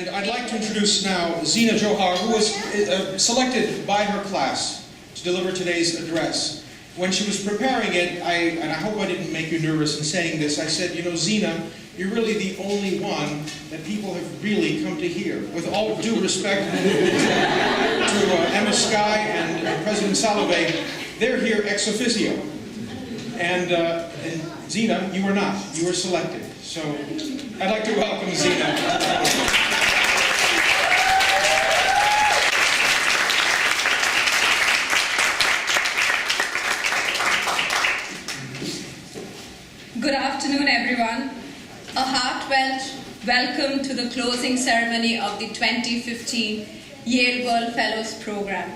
And I'd like to introduce now Zeena Johar, who was selected by her class to deliver today's address. When she was preparing it, and I hope I didn't make you nervous in saying this, I said, you know, Zeena, you're really the only one that people have really come to hear. With all due respect to Emma Sky and President Salovey, they're here ex officio. And Zeena, you were not. You were selected. So I'd like to welcome Zeena. Good afternoon, everyone. A heartfelt welcome to the closing ceremony of the 2015 Yale World Fellows program.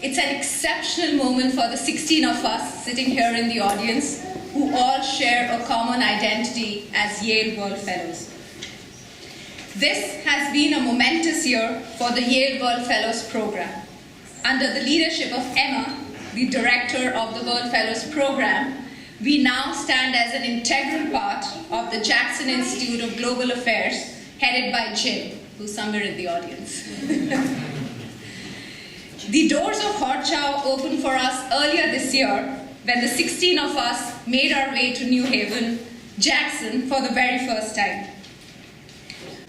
It's an exceptional moment for the 16 of us sitting here in the audience who all share a common identity as Yale World Fellows. This has been a momentous year for the Yale World Fellows program. Under the leadership of Emma, the director of the World Fellows program, we now stand as an integral part of the Jackson Institute of Global Affairs, headed by Jim, who's somewhere in the audience. The doors of Horchow opened for us earlier this year when the 16 of us made our way to New Haven, Jackson, for the very first time.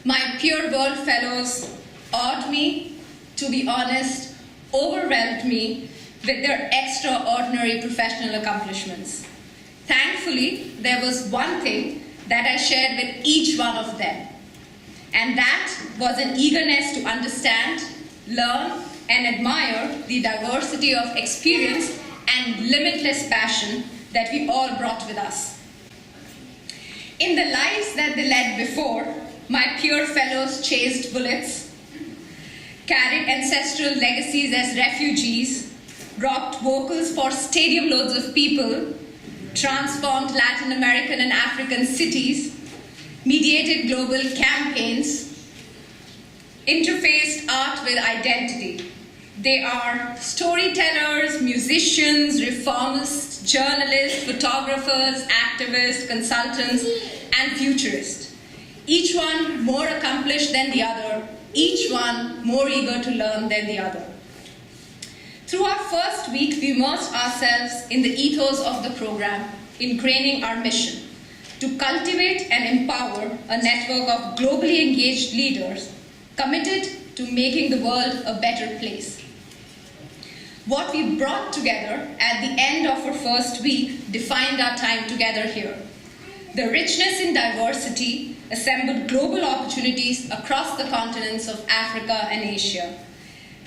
My peer World Fellows awed me, to be honest, overwhelmed me with their extraordinary professional accomplishments. Thankfully, there was one thing that I shared with each one of them, and that was an eagerness to understand, learn, and admire the diversity of experience and limitless passion that we all brought with us. In the lives that they led before, my peer fellows chased bullets, carried ancestral legacies as refugees, rocked vocals for stadium loads of people, transformed Latin American and African cities, mediated global campaigns, interfaced art with identity. They are storytellers, musicians, reformists, journalists, photographers, activists, consultants, and futurists. Each one more accomplished than the other, each one more eager to learn than the other. Through our first week, we immersed ourselves in the ethos of the program, ingraining our mission to cultivate and empower a network of globally engaged leaders committed to making the world a better place. What we brought together at the end of our first week defined our time together here. The richness in diversity assembled global opportunities across the continents of Africa and Asia.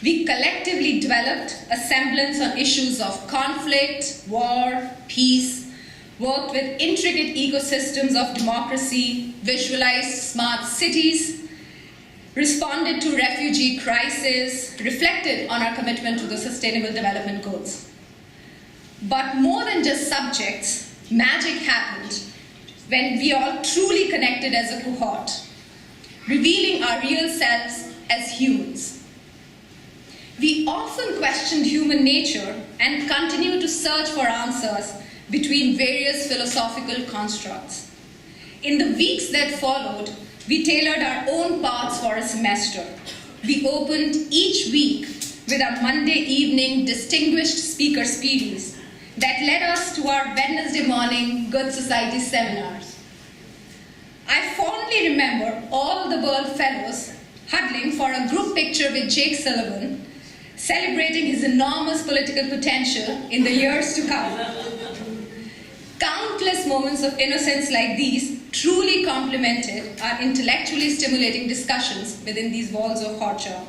We collectively developed a semblance on issues of conflict, war, peace, worked with intricate ecosystems of democracy, visualized smart cities, responded to refugee crisis, reflected on our commitment to the Sustainable Development Goals. But more than just subjects, magic happened when we all truly connected as a cohort, revealing our real selves as humans. We often questioned human nature and continue to search for answers between various philosophical constructs. In the weeks that followed, we tailored our own paths for a semester. We opened each week with our Monday evening distinguished speaker series that led us to our Wednesday morning Good Society seminars. I fondly remember all the World Fellows huddling for a group picture with Jake Sullivan, celebrating his enormous political potential in the years to come. Countless moments of innocence like these truly complemented our intellectually stimulating discussions within these walls of Horchow.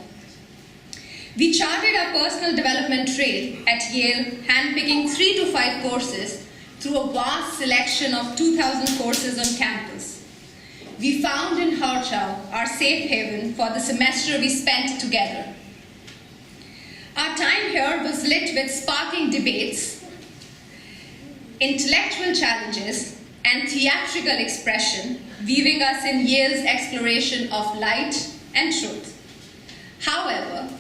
We charted our personal development trail at Yale, handpicking 3 to 5 courses through a vast selection of 2,000 courses on campus. We found in Horchow our safe haven for the semester we spent together. Our time here was lit with sparking debates, intellectual challenges, and theatrical expression, weaving us in Yale's exploration of light and truth. However,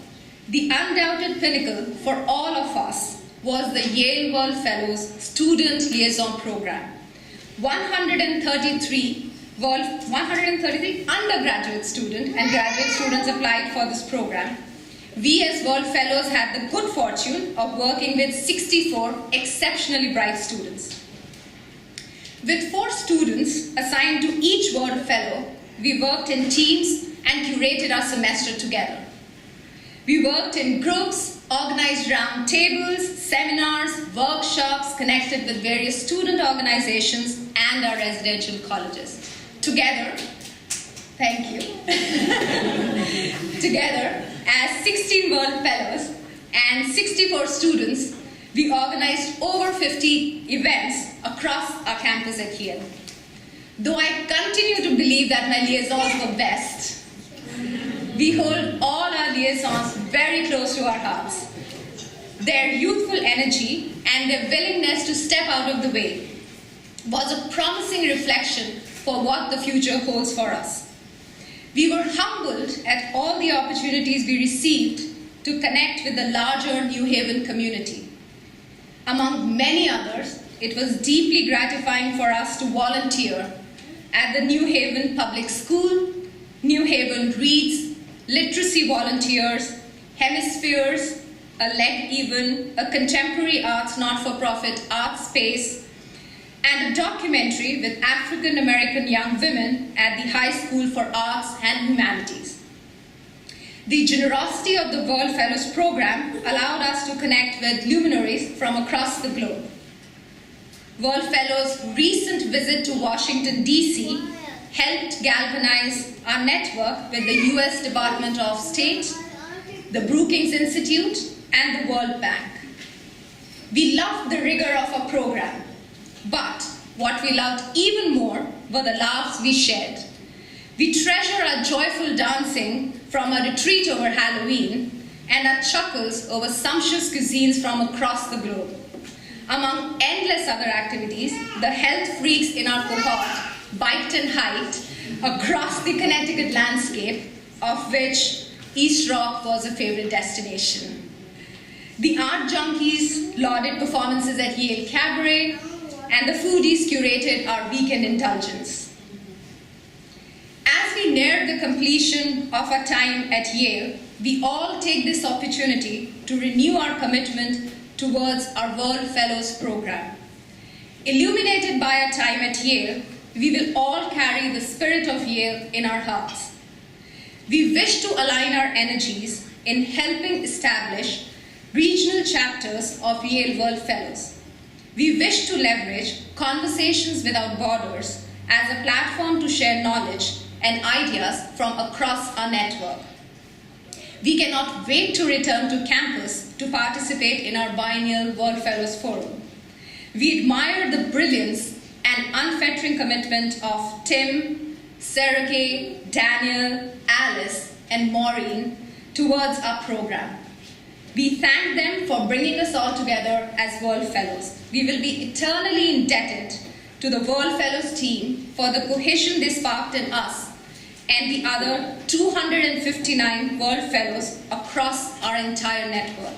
the undoubted pinnacle for all of us was the Yale World Fellows Student Liaison Program. 133 133 undergraduate students and graduate students applied for this program. We as World Fellows had the good fortune of working with 64 exceptionally bright students. With 4 students assigned to each World Fellow, we worked in teams and curated our semester together. We worked in groups, organized round tables, seminars, workshops, connected with various student organizations and our residential colleges. Together, thank you, together as 16 World Fellows and 64 students, we organized over 50 events across our campus at Yale. Though I continue to believe that my liaisons were best, we hold all our liaisons very close to our hearts. Their youthful energy and their willingness to step out of the way was a promising reflection for what the future holds for us. We were humbled at all the opportunities we received to connect with the larger New Haven community. Among many others, it was deeply gratifying for us to volunteer at the New Haven Public School, New Haven Reads, Literacy Volunteers, Hemispheres, a Leg Even, a contemporary arts not-for-profit art space, and a documentary with African American young women at the High School for Arts and Humanities. The generosity of the World Fellows program allowed us to connect with luminaries from across the globe. World Fellows' recent visit to Washington, D.C. helped galvanize our network with the U.S. Department of State, the Brookings Institute, and the World Bank. We loved the rigor of our program, but what we loved even more were the laughs we shared. We treasure our joyful dancing from a retreat over Halloween and our chuckles over sumptuous cuisines from across the globe. Among endless other activities, the health freaks in our cohort biked and hiked across the Connecticut landscape, of which East Rock was a favorite destination. The art junkies lauded performances at Yale Cabaret, and the foodies curated our weekend indulgence. As we near the completion of our time at Yale, we all take this opportunity to renew our commitment towards our World Fellows program. Illuminated by our time at Yale, we will all carry the spirit of Yale in our hearts. We wish to align our energies in helping establish regional chapters of Yale World Fellows. We wish to leverage Conversations Without Borders as a platform to share knowledge and ideas from across our network. We cannot wait to return to campus to participate in our biennial World Fellows Forum. We admire the brilliance and unfettering commitment of Tim, Sergey, Daniel, Alice, and Maureen towards our program. We thank them for bringing us all together as World Fellows. We will be eternally indebted to the World Fellows team for the cohesion they sparked in us and the other 259 World Fellows across our entire network.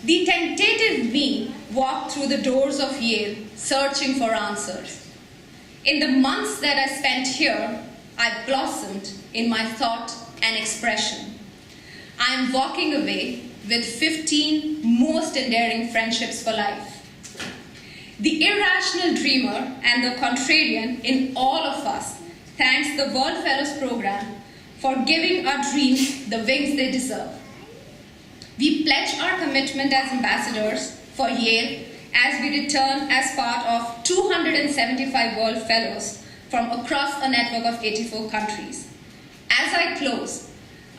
The tentative me walked through the doors of Yale searching for answers. In the months that I spent here, I blossomed in my thought and expression. I am walking away with 15 most endearing friendships for life. The irrational dreamer and the contrarian in all of us thanks the World Fellows program for giving our dreams the wings they deserve. We pledge our commitment as ambassadors for Yale as we return as part of 275 World Fellows from across a network of 84 countries. As I close,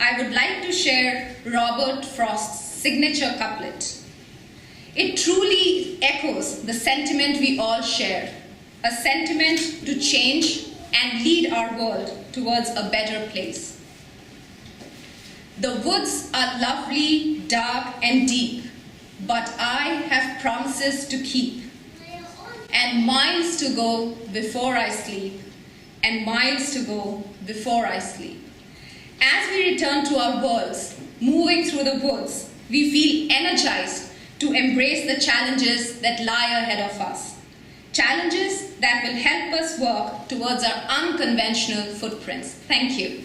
I would like to share Robert Frost's signature couplet. It truly echoes the sentiment we all share, a sentiment to change and lead our world towards a better place. The woods are lovely, dark, and deep, but I have promises to keep, and miles to go before I sleep, and miles to go before I sleep. As we return to our worlds, moving through the woods, we feel energized to embrace the challenges that lie ahead of us. Challenges that will help us work towards our unconventional footprints. Thank you.